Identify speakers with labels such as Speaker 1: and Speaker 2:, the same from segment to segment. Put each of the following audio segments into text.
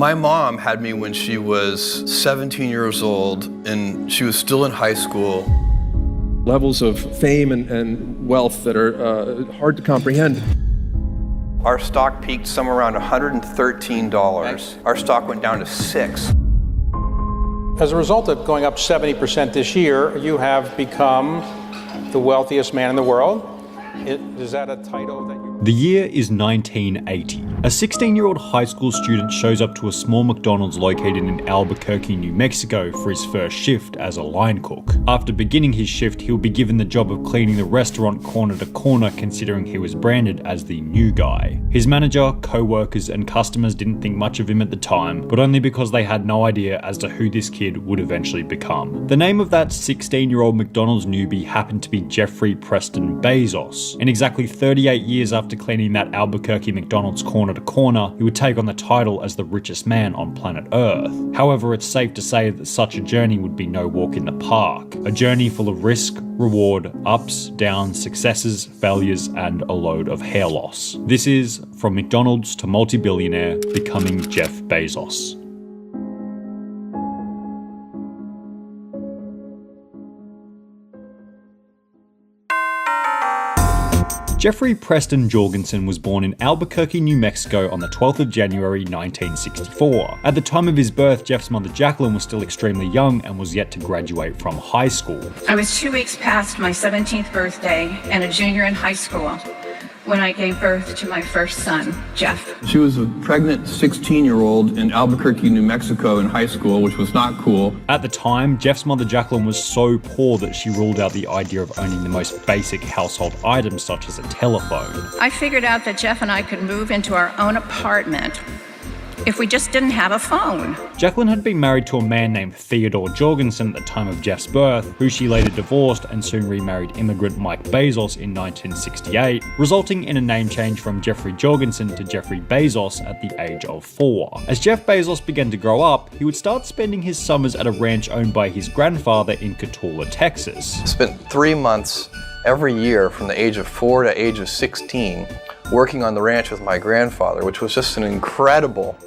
Speaker 1: My mom had me when she was 17 years old, and she was still in high school.
Speaker 2: Levels of fame and wealth that are hard to comprehend.
Speaker 1: Our stock peaked somewhere around $113. Our stock went down to $6.
Speaker 3: As a result of going up 70% this year, you have become the wealthiest man in the world. Is that a title that you...
Speaker 4: The year is 1980. A 16-year-old high school student shows up to a small McDonald's located in Albuquerque, New Mexico for his first shift as a line cook. After beginning his shift, he'll be given the job of cleaning the restaurant corner to corner, considering he was branded as the new guy. His manager, co-workers, and customers didn't think much of him at the time, but only because they had no idea as to who this kid would eventually become. The name of that 16-year-old McDonald's newbie happened to be Jeffrey Preston Bezos. And exactly 38 years after cleaning that Albuquerque McDonald's corner to corner, he would take on the title as the richest man on planet Earth. However, it's safe to say that such a journey would be no walk in the park. A journey full of risk, reward, ups, downs, successes, failures, and a load of hair loss. This is From McDonald's to Multi-Billionaire, Becoming Jeff Bezos. Jeffrey Preston Jorgensen was born in Albuquerque, New Mexico on the 12th of January 1964. At the time of his birth, Jeff's mother Jacqueline was still extremely young and was yet to graduate from high school.
Speaker 5: I was 2 weeks past my 17th birthday and a junior in high school when I gave birth to my first son, Jeff.
Speaker 1: She was a pregnant 16-year-old in Albuquerque, New Mexico in high school, which was not cool.
Speaker 4: At the time, Jeff's mother Jacqueline was so poor that she ruled out the idea of owning the most basic household items such as a telephone.
Speaker 5: I figured out that Jeff and I could move into our own apartment if we just didn't have a phone.
Speaker 4: Jacqueline had been married to a man named Theodore Jorgensen at the time of Jeff's birth, who she later divorced and soon remarried immigrant Mike Bezos in 1968, resulting in a name change from Jeffrey Jorgensen to Jeffrey Bezos at the age of 4. As Jeff Bezos began to grow up, he would start spending his summers at a ranch owned by his grandfather in Cotulla, Texas.
Speaker 1: I spent 3 months every year from the age of 4 to age of 16 working on the ranch with my grandfather, which was just an incredible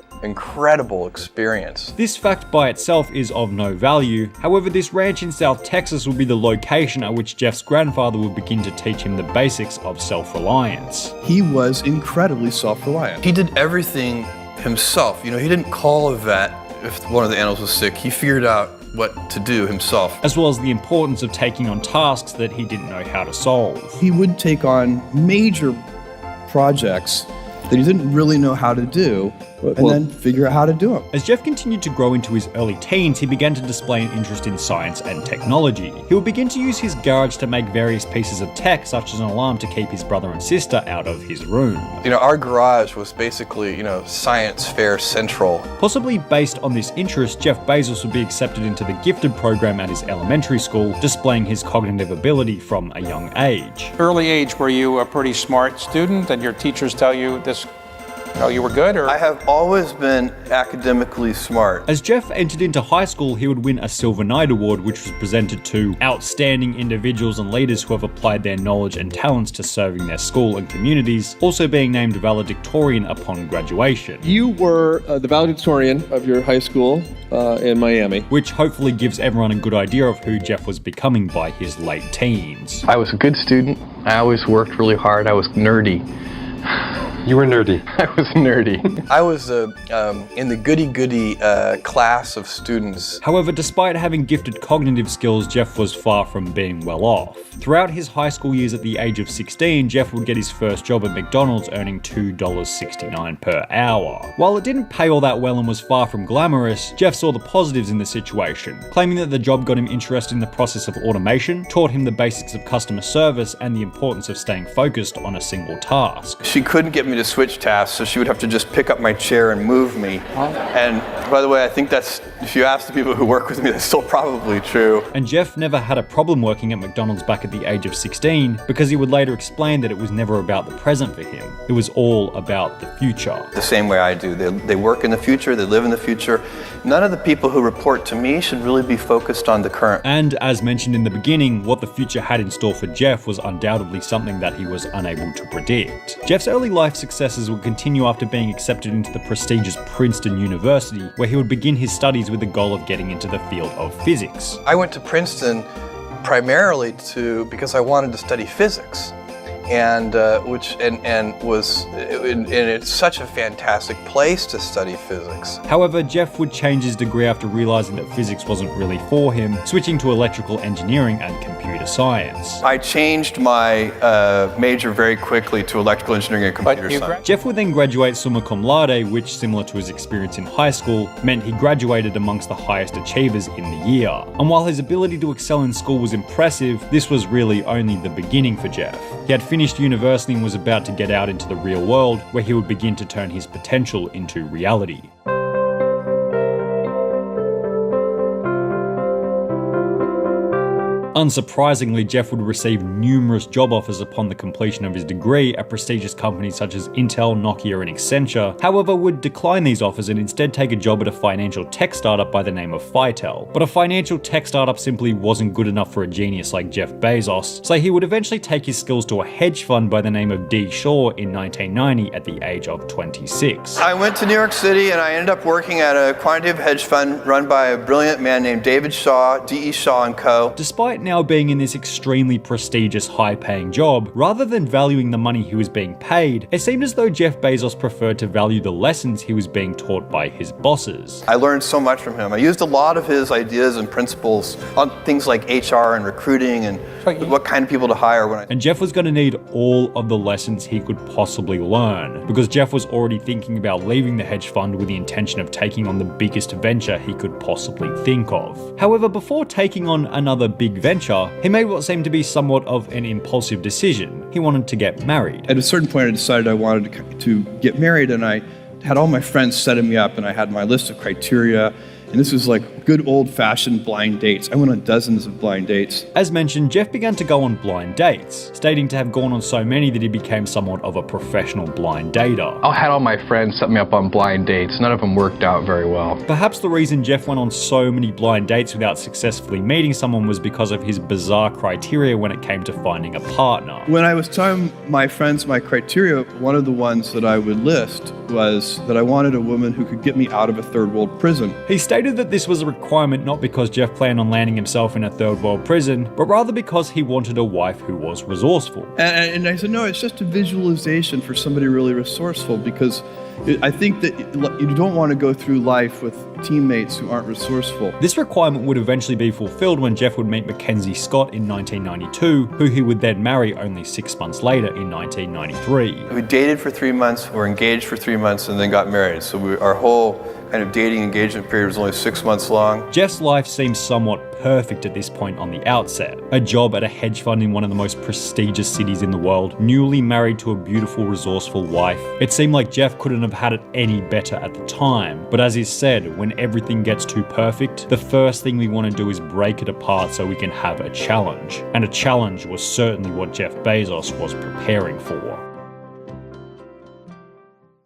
Speaker 1: experience.
Speaker 4: This fact by itself is of no value. However, this ranch in South Texas would be the location at which Jeff's grandfather would begin to teach him the basics of self-reliance.
Speaker 1: He was incredibly self-reliant. He did everything himself. You know, he didn't call a vet if one of the animals was sick. He figured out what to do himself.
Speaker 4: As well as the importance of taking on tasks that he didn't know how to solve.
Speaker 1: He would take on major projects that he didn't really know how to do, and then figure out how to do them.
Speaker 4: As Jeff continued to grow into his early teens, he began to display an interest in science and technology. He would begin to use his garage to make various pieces of tech, such as an alarm to keep his brother and sister out of his room.
Speaker 1: You know, our garage was basically, science fair central.
Speaker 4: Possibly based on this interest, Jeff Bezos would be accepted into the gifted program at his elementary school, displaying his cognitive ability from a young age.
Speaker 3: Early age, were you a pretty smart student and your teachers tell you this? Oh, you were good, or?
Speaker 1: I have always been academically smart.
Speaker 4: As Jeff entered into high school, he would win a Silver Knight Award, which was presented to outstanding individuals and leaders who have applied their knowledge and talents to serving their school and communities, also being named valedictorian upon graduation.
Speaker 2: You were the valedictorian of your high school in Miami.
Speaker 4: Which hopefully gives everyone a good idea of who Jeff was becoming by his late teens.
Speaker 1: I was a good student. I always worked really hard. I was nerdy.
Speaker 2: You were nerdy.
Speaker 1: I was nerdy. I was in the goody-goody class of students.
Speaker 4: However, despite having gifted cognitive skills, Jeff was far from being well off. Throughout his high school years at the age of 16, Jeff would get his first job at McDonald's, earning $2.69 per hour. While it didn't pay all that well and was far from glamorous, Jeff saw the positives in the situation, claiming that the job got him interested in the process of automation, taught him the basics of customer service, and the importance of staying focused on a single task.
Speaker 1: She couldn't get me to switch tasks, so she would have to just pick up my chair and move me. And by the way, I think that's, if you ask the people who work with me, that's still probably true.
Speaker 4: And Jeff never had a problem working at McDonald's back at the age of 16, because he would later explain that it was never about the present for him. It was all about the future.
Speaker 1: The same way I do. They work in the future, they live in the future. None of the people who report to me should really be focused on the current.
Speaker 4: And as mentioned in the beginning, what the future had in store for Jeff was undoubtedly something that he was unable to predict. Jeff's early life successes would continue after being accepted into the prestigious Princeton University, where he would begin his studies with the goal of getting into the field of physics.
Speaker 1: I went to Princeton primarily because I wanted to study physics. And it's such a fantastic place to study physics.
Speaker 4: However, Jeff would change his degree after realizing that physics wasn't really for him, switching to electrical engineering and computer science.
Speaker 1: I changed my major very quickly to electrical engineering and computer science.
Speaker 4: Jeff would then graduate summa cum laude, which, similar to his experience in high school, meant he graduated amongst the highest achievers in the year. And while his ability to excel in school was impressive, this was really only the beginning for Jeff. He had finished university and was about to get out into the real world, where he would begin to turn his potential into reality. Unsurprisingly, Jeff would receive numerous job offers upon the completion of his degree at prestigious companies such as Intel, Nokia, and Accenture, however would decline these offers and instead take a job at a financial tech startup by the name of Fitel. But a financial tech startup simply wasn't good enough for a genius like Jeff Bezos, so he would eventually take his skills to a hedge fund by the name of D. Shaw in 1990 at the age of 26.
Speaker 1: I went to New York City and I ended up working at a quantitative hedge fund run by a brilliant man named David Shaw, D.E. Shaw & Co.
Speaker 4: Despite now being in this extremely prestigious, high-paying job, rather than valuing the money he was being paid, it seemed as though Jeff Bezos preferred to value the lessons he was being taught by his bosses.
Speaker 1: I learned so much from him. I used a lot of his ideas and principles on things like HR and recruiting and what kind of people to hire.
Speaker 4: And Jeff was going to need all of the lessons he could possibly learn, because Jeff was already thinking about leaving the hedge fund with the intention of taking on the biggest venture he could possibly think of. However, before taking on another big venture, he made what seemed to be somewhat of an impulsive decision. He wanted to get married.
Speaker 2: At a certain point, I decided I wanted to get married, and I had all my friends setting me up, and I had my list of criteria. And this was like good old-fashioned blind dates. I went on dozens of blind dates.
Speaker 4: As mentioned, Jeff began to go on blind dates, stating to have gone on so many that he became somewhat of a professional blind dater.
Speaker 1: I had all my friends set me up on blind dates. None of them worked out very well.
Speaker 4: Perhaps the reason Jeff went on so many blind dates without successfully meeting someone was because of his bizarre criteria when it came to finding a partner.
Speaker 2: When I was telling my friends my criteria, one of the ones that I would list was that I wanted a woman who could get me out of a third world prison.
Speaker 4: He stated that this was a requirement not because Jeff planned on landing himself in a third world prison, but rather because he wanted a wife who was resourceful.
Speaker 2: And I said, no, it's just a visualization for somebody really resourceful, because I think that you don't want to go through life with teammates who aren't resourceful.
Speaker 4: This requirement would eventually be fulfilled when Jeff would meet Mackenzie Scott in 1992, who he would then marry only 6 months later in 1993.
Speaker 1: We dated for 3 months, were engaged for 3 months, and then got married. So our whole kind of dating engagement period was only 6 months long.
Speaker 4: Jeff's life seemed somewhat perfect at this point on the outset. A job at a hedge fund in one of the most prestigious cities in the world, newly married to a beautiful, resourceful wife. It seemed like Jeff couldn't have had it any better at the time. But as is said, when everything gets too perfect, the first thing we want to do is break it apart so we can have a challenge. And a challenge was certainly what Jeff Bezos was preparing for.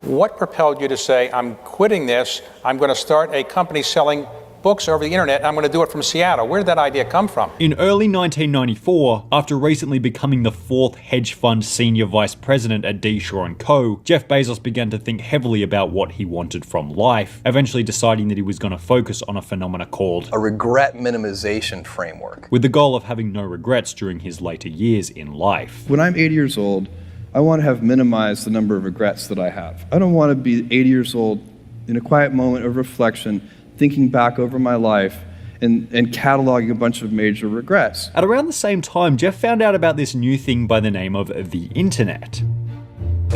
Speaker 3: What propelled you to say, I'm quitting this, I'm going to start a company selling books over the internet, and I'm going to do it from Seattle? Where did that idea come from?
Speaker 4: In early 1994, after recently becoming the 4th hedge fund senior vice president at D. Shaw & Co., Jeff Bezos began to think heavily about what he wanted from life, eventually deciding that he was going to focus on a phenomena called
Speaker 1: a regret minimization framework,
Speaker 4: with the goal of having no regrets during his later years in life.
Speaker 2: When I'm 80 years old, I want to have minimized the number of regrets that I have. I don't want to be 80 years old in a quiet moment of reflection, thinking back over my life and cataloging a bunch of major regrets.
Speaker 4: At around the same time, Jeff found out about this new thing by the name of the internet.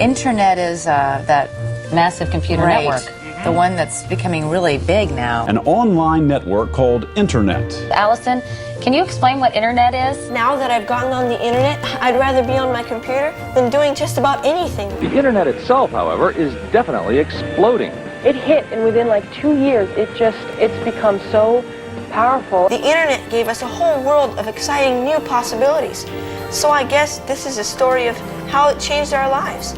Speaker 6: Internet is that
Speaker 7: massive computer network.
Speaker 6: the one that's becoming really big now.
Speaker 8: An online network called Internet.
Speaker 7: Allison, can you explain what internet is?
Speaker 9: Now that I've gotten on the internet, I'd rather be on my computer than doing just about anything.
Speaker 10: The internet itself, however, is definitely exploding.
Speaker 11: It hit, and within like 2 years, it's become so powerful.
Speaker 9: The internet gave us a whole world of exciting new possibilities. So I guess this is a story of how it changed our lives.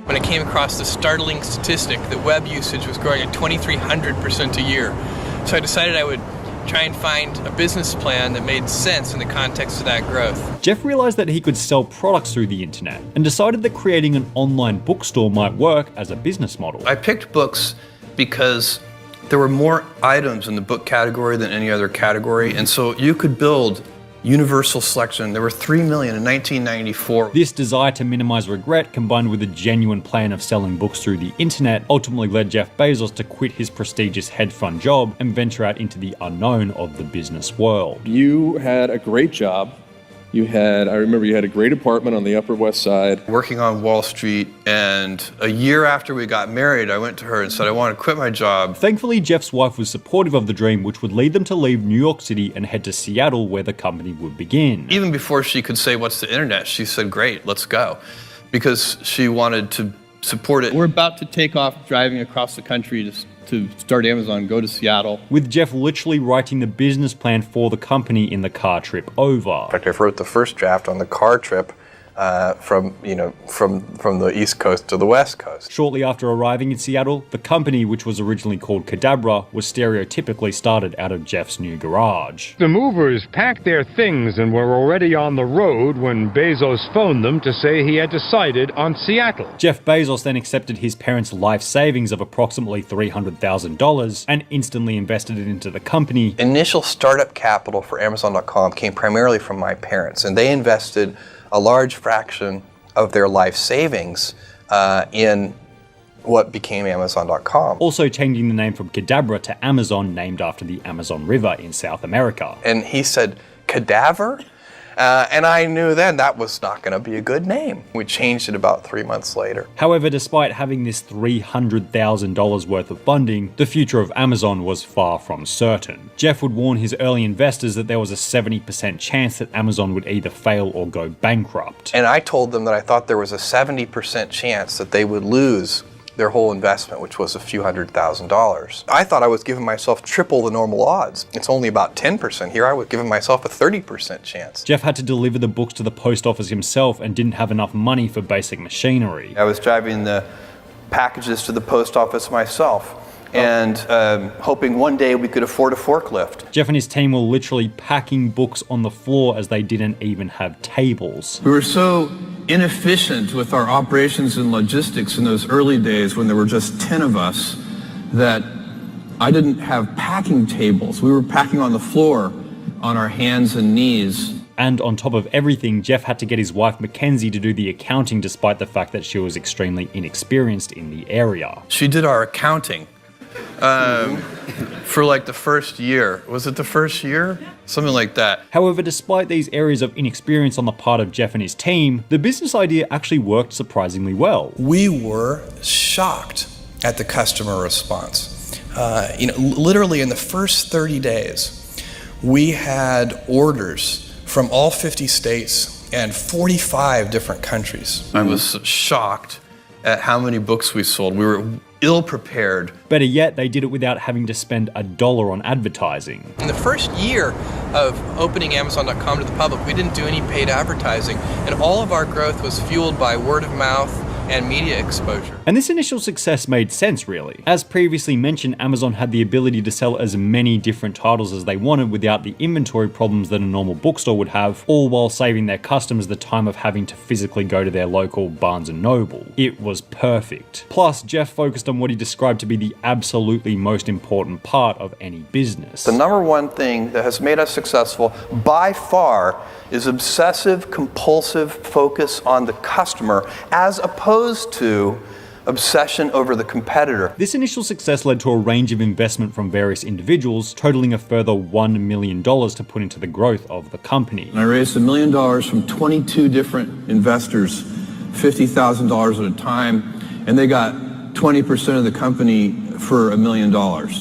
Speaker 12: When I came across the startling statistic that web usage was growing at 2,300% a year. So I decided I would try and find a business plan that made sense in the context of that growth.
Speaker 4: Jeff realized that he could sell products through the internet and decided that creating an online bookstore might work as a business model.
Speaker 1: I picked books because there were more items in the book category than any other category, and so you could build universal selection. There were 3 million in 1994.
Speaker 4: This desire to minimize regret, combined with a genuine plan of selling books through the internet, ultimately led Jeff Bezos to quit his prestigious hedge fund job and venture out into the unknown of the business world.
Speaker 2: You had a great job. I remember you had a great apartment on the Upper West Side.
Speaker 1: Working on Wall Street, and a year after we got married, I went to her and said, I want to quit my job.
Speaker 4: Thankfully, Jeff's wife was supportive of the dream, which would lead them to leave New York City and head to Seattle, where the company would begin.
Speaker 1: Even before she could say, what's the internet? She said, great, let's go. Because she wanted to support it.
Speaker 2: We're about to take off driving across the country to start Amazon, go to Seattle.
Speaker 4: With Jeff literally writing the business plan for the company in the car trip over.
Speaker 1: In fact, I wrote the first draft on the car trip from the East Coast to the West Coast.
Speaker 4: Shortly after arriving in Seattle, the company, which was originally called Cadabra, was stereotypically started out of Jeff's new garage.
Speaker 13: The movers packed their things and were already on the road when Bezos phoned them to say he had decided on Seattle.
Speaker 4: Jeff Bezos then accepted his parents' life savings of approximately $300,000 and instantly invested it into the company.
Speaker 1: Initial startup capital for Amazon.com came primarily from my parents, and they invested a large fraction of their life savings in what became Amazon.com.
Speaker 4: Also changing the name from Cadabra to Amazon, named after the Amazon River in South America.
Speaker 1: And he said, cadaver? And I knew then that was not going to be a good name. We changed it about 3 months later.
Speaker 4: However, despite having this $300,000 worth of funding, the future of Amazon was far from certain. Jeff would warn his early investors that there was a 70% chance that Amazon would either fail or go bankrupt.
Speaker 1: And I told them that I thought there was a 70% chance that they would lose their whole investment, which was a few $100,000. I thought I was giving myself triple the normal odds. It's only about 10%. Here I was giving myself a 30% chance.
Speaker 4: Jeff had to deliver the books to the post office himself and didn't have enough money for basic machinery.
Speaker 1: I was driving the packages to the post office myself, and hoping one day we could afford a forklift.
Speaker 4: Jeff and his team were literally packing books on the floor as they didn't even have tables.
Speaker 2: We were so inefficient with our operations and logistics in those early days when there were just 10 of us that I didn't have packing tables. We were packing on the floor on our hands and knees.
Speaker 4: And on top of everything, Jeff had to get his wife Mackenzie to do the accounting despite the fact that she was extremely inexperienced in the area.
Speaker 1: She did our accounting. For like the first year. Was it the first year? Something like that.
Speaker 4: However, despite these areas of inexperience on the part of Jeff and his team, the business idea actually worked surprisingly well.
Speaker 1: We were shocked at the customer response. Literally in the first 30 days, we had orders from all 50 states and 45 different countries. I was shocked at how many books we sold. We were ill-prepared.
Speaker 4: Better yet, they did it without having to spend $1 on advertising.
Speaker 12: In the first year of opening Amazon.com to the public, we didn't do any paid advertising, and all of our growth was fueled by word of mouth and media exposure.
Speaker 4: And this initial success made sense, really. As previously mentioned, Amazon had the ability to sell as many different titles as they wanted without the inventory problems that a normal bookstore would have, all while saving their customers the time of having to physically go to their local Barnes & Noble. It was perfect. Plus, Jeff focused on what he described to be the absolutely most important part of any business.
Speaker 1: The number one thing that has made us successful by far is obsessive, compulsive focus on the customer as opposed to obsession over the competitor.
Speaker 4: This initial success led to a range of investment from various individuals, totaling a further $1 million to put into the growth of the company.
Speaker 2: I raised $1 million from 22 different investors, $50,000 at a time, and they got 20% of the company for $1 million.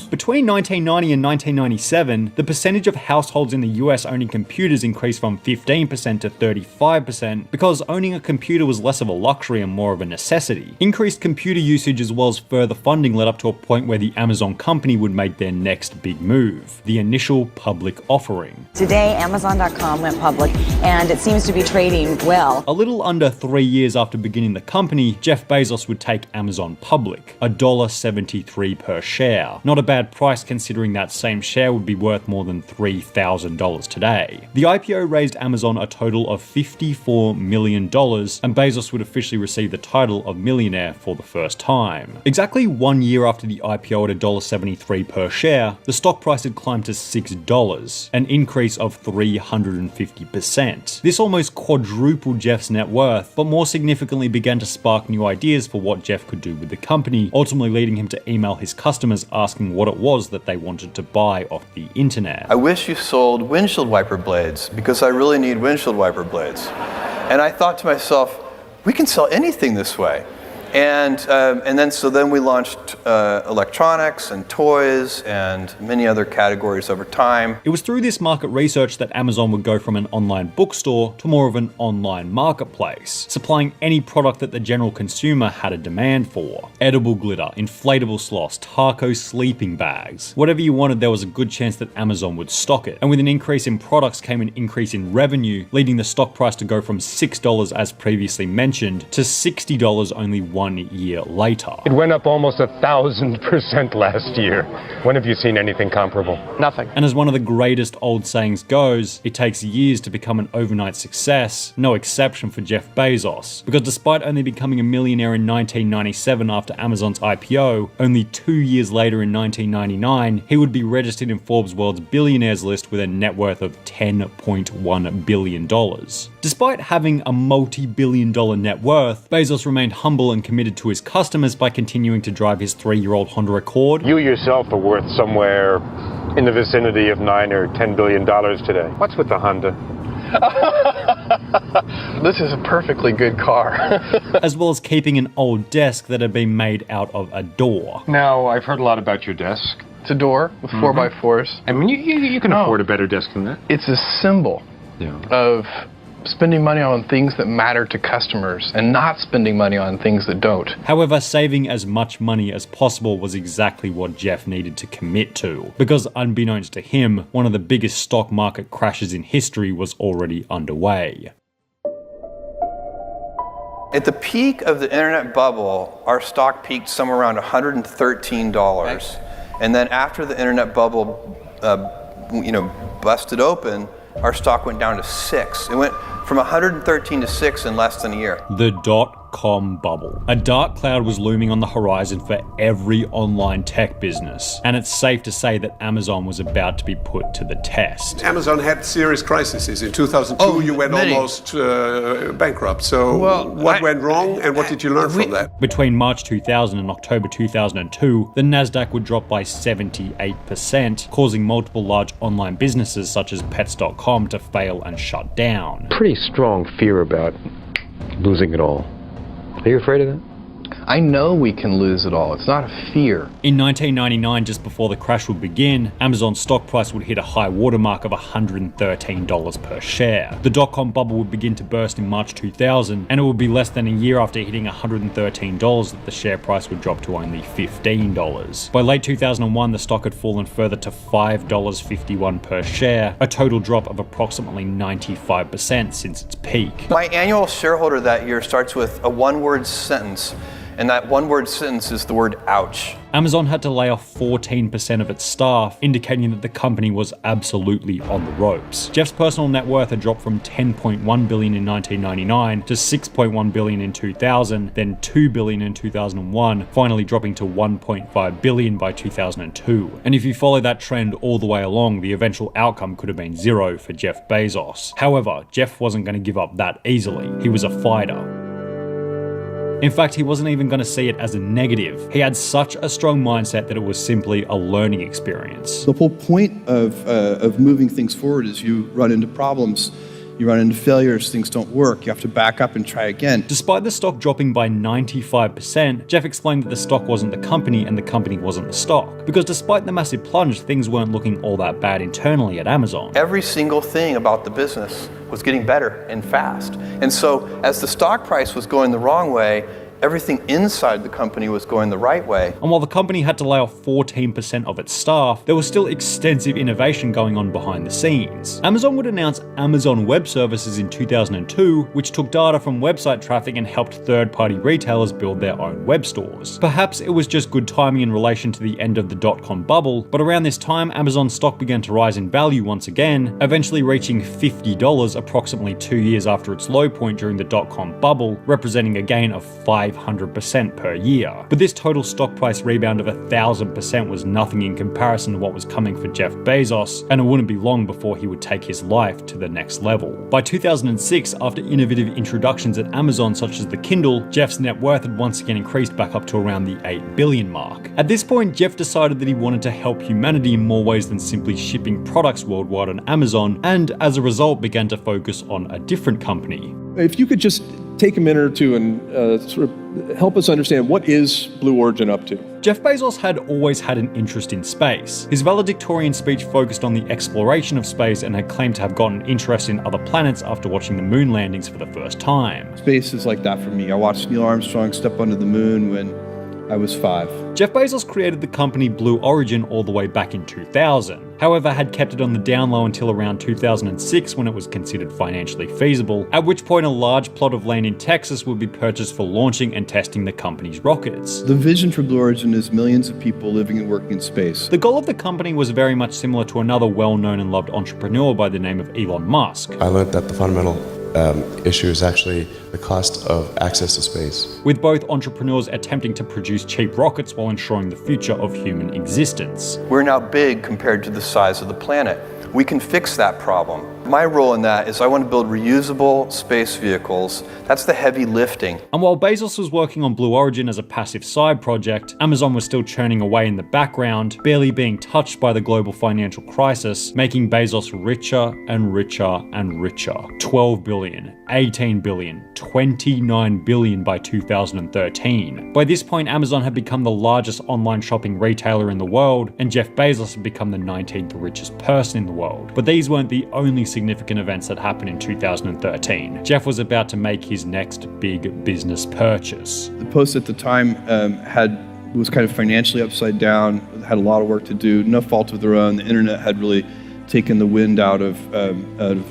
Speaker 4: Between 1990 and 1997, the percentage of households in the US owning computers increased from 15% to 35% because owning a computer was less of a luxury and more of a necessity. Increased computer usage as well as further funding led up to a point where the Amazon company would make their next big move, the initial public offering.
Speaker 6: Today, Amazon.com went public and it seems to be trading well.
Speaker 4: A little under 3 years after beginning the company, Jeff Bezos would take Amazon public, $1.73 $1.73 per share. Not a bad price considering that same share would be worth more than $3,000 today. The IPO raised Amazon a total of $54 million, and Bezos would officially receive the title of millionaire for the first time. Exactly 1 year after the IPO at $1.73 per share, the stock price had climbed to $6, an increase of 350%. This almost quadrupled Jeff's net worth, but more significantly began to spark new ideas for what Jeff could do with the company, ultimately leading him to email his customers asking what it was that they wanted to buy off the internet.
Speaker 2: I wish you sold windshield wiper blades because I really need windshield wiper blades. And I thought to myself, we can sell anything this way. And then we launched electronics and toys and many other categories over time.
Speaker 4: It was through this market research that Amazon would go from an online bookstore to more of an online marketplace, supplying any product that the general consumer had a demand for. Edible glitter, inflatable sloths, taco sleeping bags. Whatever you wanted, there was a good chance that Amazon would stock it. And with an increase in products came an increase in revenue, leading the stock price to go from $6 as previously mentioned to $60 only 1 year later.
Speaker 13: It went up almost 1,000% last year. When have you seen anything comparable?
Speaker 12: Nothing.
Speaker 4: And as one of the greatest old sayings goes, it takes years to become an overnight success, no exception for Jeff Bezos. Because despite only becoming a millionaire in 1997 after Amazon's IPO, only 2 years later in 1999, he would be registered in Forbes' world's billionaires list with a net worth of $10.1 billion. Despite having a multi-billion-dollar net worth, Bezos remained humble and committed to his customers by continuing to drive his 3-year-old Honda Accord.
Speaker 13: You yourself are worth somewhere in the vicinity of $9 or $10 billion today. What's with the Honda?
Speaker 12: This is a perfectly good car.
Speaker 4: As well as keeping an old desk that had been made out of a door.
Speaker 13: Now, I've heard a lot about your desk.
Speaker 12: It's a door with 4x4s.
Speaker 13: I mean, you can afford a better desk than that.
Speaker 12: It's a symbol of spending money on things that matter to customers and not spending money on things that don't.
Speaker 4: However, saving as much money as possible was exactly what Jeff needed to commit to, because unbeknownst to him, one of the biggest stock market crashes in history was already underway.
Speaker 2: At the peak of the internet bubble, our stock peaked somewhere around $113. And then after the internet bubble busted open, our stock went down to 6. It went from 113 to 6 in less than a year.
Speaker 4: The dot-com bubble. A dark cloud was looming on the horizon for every online tech business, and it's safe to say that Amazon was about to be put to the test.
Speaker 14: Amazon had serious crises. In 2002, you went almost bankrupt. So what went wrong, and what did you learn from that?
Speaker 4: Between March 2000 and October 2002, the Nasdaq would drop by 78%, causing multiple large online businesses such as Pets.com to fail and shut down.
Speaker 13: Pretty strong fear about losing it all. Are you afraid of that?
Speaker 12: I know we can lose it all. It's not a fear.
Speaker 4: In 1999, just before the crash would begin, Amazon's stock price would hit a high watermark of $113 per share. The dot-com bubble would begin to burst in March 2000, and it would be less than a year after hitting $113 that the share price would drop to only $15. By late 2001, the stock had fallen further to $5.51 per share, a total drop of approximately 95% since its peak.
Speaker 2: My annual shareholder that year starts with a one-word sentence. And that one-word sentence is the word ouch.
Speaker 4: Amazon had to lay off 14% of its staff, indicating that the company was absolutely on the ropes. Jeff's personal net worth had dropped from $10.1 billion in 1999 to $6.1 billion in 2000, then $2 billion in 2001, finally dropping to $1.5 billion by 2002. And if you follow that trend all the way along, the eventual outcome could have been zero for Jeff Bezos. However, Jeff wasn't going to give up that easily. He was a fighter. In fact, he wasn't even going to see it as a negative. He had such a strong mindset that it was simply a learning experience.
Speaker 2: The whole point of moving things forward is you run into problems, you run into failures, things don't work, you have to back up and try again.
Speaker 4: Despite the stock dropping by 95%, Jeff explained that the stock wasn't the company and the company wasn't the stock. Because despite the massive plunge, things weren't looking all that bad internally at Amazon.
Speaker 2: Every single thing about the business was getting better and fast. And so as the stock price was going the wrong way, everything inside the company was going the right way.
Speaker 4: And while the company had to lay off 14% of its staff, there was still extensive innovation going on behind the scenes. Amazon would announce Amazon Web Services in 2002, which took data from website traffic and helped third-party retailers build their own web stores. Perhaps it was just good timing in relation to the end of the dot-com bubble, but around this time, Amazon's stock began to rise in value once again, eventually reaching $50 approximately 2 years after its low point during the dot-com bubble, representing a gain of 500% per year. But this total stock price rebound of 1,000% was nothing in comparison to what was coming for Jeff Bezos, and it wouldn't be long before he would take his life to the next level. By 2006, after innovative introductions at Amazon such as the Kindle, Jeff's net worth had once again increased back up to around the $8 billion mark. At this point, Jeff decided that he wanted to help humanity in more ways than simply shipping products worldwide on Amazon, and as a result began to focus on a different company.
Speaker 15: If you could just take a minute or two and sort of help us understand, what is Blue Origin up to?
Speaker 4: Jeff Bezos had always had an interest in space. His valedictorian speech focused on the exploration of space and had claimed to have gotten interest in other planets after watching the moon landings for the first time.
Speaker 2: Space is like that for me. I watched Neil Armstrong step onto the moon when I was 5.
Speaker 4: Jeff Bezos created the company Blue Origin all the way back in 2000. However, had kept it on the down low until around 2006 when it was considered financially feasible, at which point a large plot of land in Texas would be purchased for launching and testing the company's rockets.
Speaker 2: The vision for Blue Origin is millions of people living and working in space.
Speaker 4: The goal of the company was very much similar to another well-known and loved entrepreneur by the name of Elon Musk.
Speaker 16: I learned that the fundamental issue is actually the cost of access to space.
Speaker 4: With both entrepreneurs attempting to produce cheap rockets while ensuring the future of human existence.
Speaker 2: We're now big compared to the size of the planet. We can fix that problem. My role in that is I want to build reusable space vehicles. That's the heavy lifting.
Speaker 4: And while Bezos was working on Blue Origin as a passive side project, Amazon was still churning away in the background, barely being touched by the global financial crisis, making Bezos richer and richer and richer. 12 billion, 18 billion, 29 billion by 2013. By this point, Amazon had become the largest online shopping retailer in the world, and Jeff Bezos had become the 19th richest person in the world. But these weren't the only significant events that happened in 2013. Jeff was about to make his next big business purchase.
Speaker 2: The Post at the time was kind of financially upside down, had a lot of work to do, no fault of their own. The internet had really taken the wind out of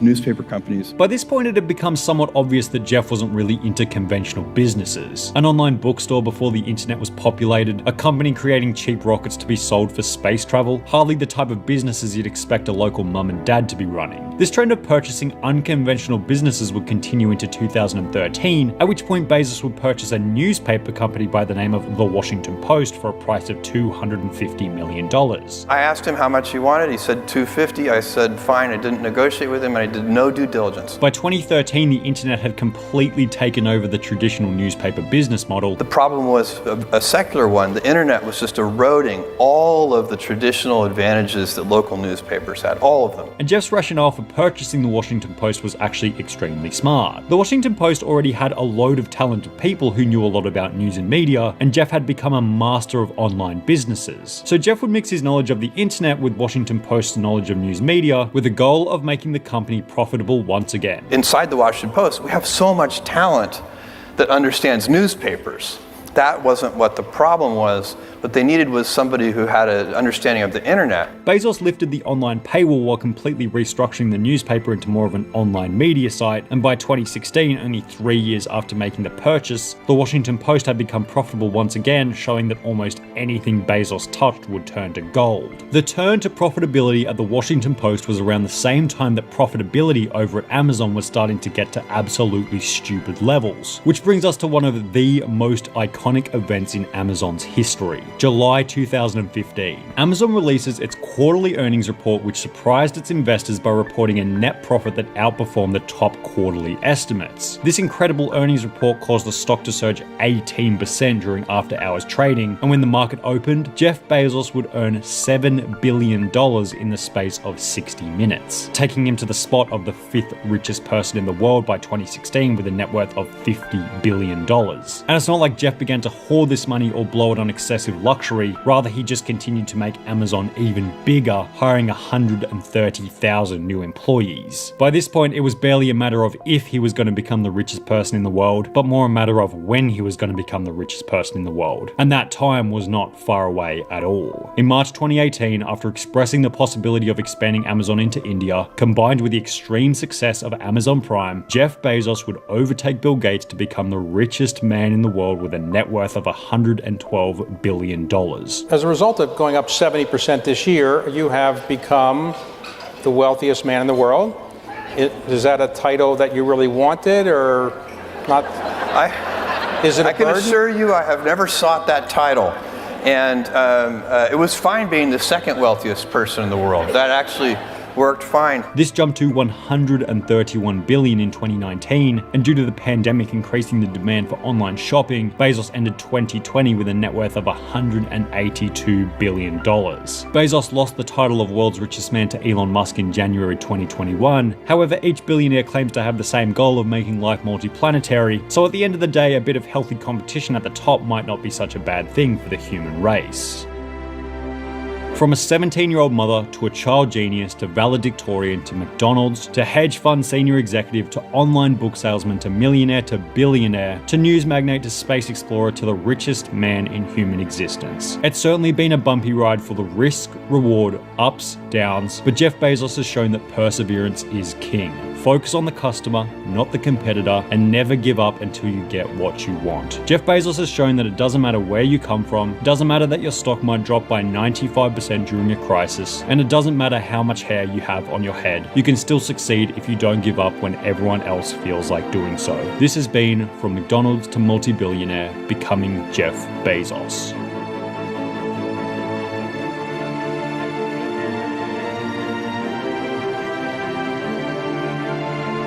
Speaker 2: newspaper companies.
Speaker 4: By this point, it had become somewhat obvious that Jeff wasn't really into conventional businesses. An online bookstore before the internet was populated, a company creating cheap rockets to be sold for space travel, hardly the type of businesses you'd expect a local mum and dad to be running. This trend of purchasing unconventional businesses would continue into 2013, at which point Bezos would purchase a newspaper company by the name of The Washington Post for a price of $250 million.
Speaker 2: I asked him how much he wanted. He said $250. I said fine. I didn't negotiate with him, and I did no due diligence.
Speaker 4: By 2013, the internet had completely taken over the traditional newspaper business model.
Speaker 2: The problem was a secular one. The internet was just eroding all of the traditional advantages that local newspapers had, all of them.
Speaker 4: And Jeff's rationale for purchasing the Washington Post was actually extremely smart. The Washington Post already had a load of talented people who knew a lot about news and media, and Jeff had become a master of online businesses. So Jeff would mix his knowledge of the internet with Washington Post's knowledge of news media with the goal of making the company profitable once again.
Speaker 2: Inside the Washington Post, we have so much talent that understands newspapers. That wasn't what the problem was. What they needed was somebody who had an understanding of the internet.
Speaker 4: Bezos lifted the online paywall while completely restructuring the newspaper into more of an online media site, and by 2016, only 3 years after making the purchase, the Washington Post had become profitable once again, showing that almost anything Bezos touched would turn to gold. The turn to profitability at the Washington Post was around the same time that profitability over at Amazon was starting to get to absolutely stupid levels, which brings us to one of the most iconic events in Amazon's history. July 2015. Amazon releases its quarterly earnings report, which surprised its investors by reporting a net profit that outperformed the top quarterly estimates. This incredible earnings report caused the stock to surge 18% during after-hours trading, and when the market opened, Jeff Bezos would earn $7 billion in the space of 60 minutes, taking him to the spot of the 5th richest person in the world by 2016 with a net worth of $50 billion. And it's not like Jeff began began to hoard this money or blow it on excessive luxury. Rather, he just continued to make Amazon even bigger, hiring 130,000 new employees. By this point, it was barely a matter of if he was going to become the richest person in the world, but more a matter of when he was going to become the richest person in the world. And that time was not far away at all. In March 2018, after expressing the possibility of expanding Amazon into India, combined with the extreme success of Amazon Prime, Jeff Bezos would overtake Bill Gates to become the richest man in the world with a net worth of $112 billion.
Speaker 3: As a result of going up 70% this year, you have become the wealthiest man in the world. Is that a title that you really wanted or not? Is it a burden?
Speaker 17: I can assure you I have never sought that title. And it was fine being the second wealthiest person in the world. That actually worked fine.
Speaker 4: This jumped to $131 billion in 2019, and due to the pandemic increasing the demand for online shopping, Bezos ended 2020 with a net worth of $182 billion. Bezos lost the title of world's richest man to Elon Musk in January 2021. However, each billionaire claims to have the same goal of making life multiplanetary, so at the end of the day, a bit of healthy competition at the top might not be such a bad thing for the human race. From a 17-year-old mother to a child genius to valedictorian to McDonald's to hedge fund senior executive to online book salesman to millionaire to billionaire to news magnate to space explorer to the richest man in human existence. It's certainly been a bumpy ride for the risk, reward, ups, downs, but Jeff Bezos has shown that perseverance is king. Focus on the customer, not the competitor, and never give up until you get what you want. Jeff Bezos has shown that it doesn't matter where you come from, it doesn't matter that your stock might drop by 95% during a crisis, and it doesn't matter how much hair you have on your head. You can still succeed if you don't give up when everyone else feels like doing so. This has been From McDonald's to Multi-Billionaire, Becoming Jeff Bezos.